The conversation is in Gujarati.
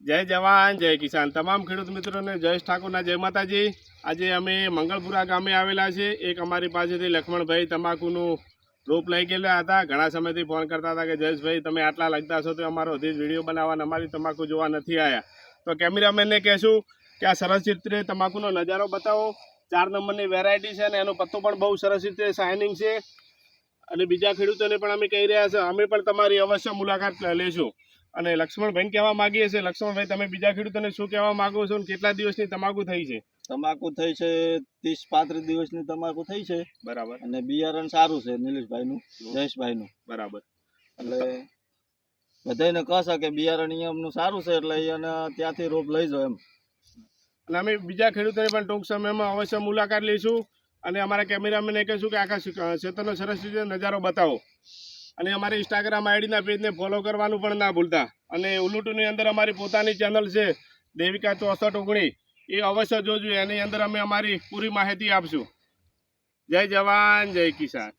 જય જવાન જય કિસાન તમામ ખેડૂત મિત્રોને જયેશ ઠાકોરના જય માતાજી। આજે અમે મંગળપુરા ગામે આવેલા છે। એક અમારી પાસેથી લક્ષ્મણભાઈ તમાકુનું રોપ લઈ ગયેલા હતા। ઘણા સમયથી ફોન કરતા હતા કે જયેશભાઈ તમે આટલા લગતા છો તો અમારો હજી વિડીયો બનાવવાના અમારી તમાકુ જોવા નથી આવ્યા। તો કેમેરામેનને કહેશું કે આ સરસ રીતે તમાકુનો નજારો બતાવો। 4 નંબરની વેરાયટી છે અને એનો પત્તો પણ બહુ સરસ રીતે શાઇનિંગ છે અને બીજા ખેડૂતોને પણ અમે કહી રહ્યા છે અમે પણ તમારી અવશ્ય મુલાકાત લેશું। અને લક્ષ્મણભાઈ કહેવા માંગીએ છીએ, લક્ષ્મણભાઈ તમે બીજા ખેડૂતોને શું કહેવા માંગો છો અને કેટલા દિવસની તમાકુ થઈ છે? તમાકુ થઈ છે 30-35 દિવસની તમાકુ થઈ છે। બરાબર। અને બિયારણ સારું છે નિલેશભાઈનું, જયેશભાઈનું। બરાબર। એટલે બધાને કહે કે બિયારણ એમનું સારું છે એટલે એને ત્યાંથી રોપ લઈ જાઓ એમ। અને અમે બીજા ખેડૂતોને પણ ટૂંક સમયમાં અવશ્ય મુલાકાત લઈશું અને અમારા કેમેરામેનને કહીશું કે આખા ક્ષેત્રનો સરસ રીતે નજારો બતાવો। અને અમારી ઇન્સ્ટાગ્રામ આઈડીના પેજને ફોલો કરવાનું પણ ના ભૂલતા। અને ઉલુટુની અંદર અમારી પોતાની ચેનલ છે દેવિકા 6419, એ અવશ્ય જોજો। એની અંદર અમે અમારી પૂરી માહિતી આપશું। જય જવાન જય કિસાન।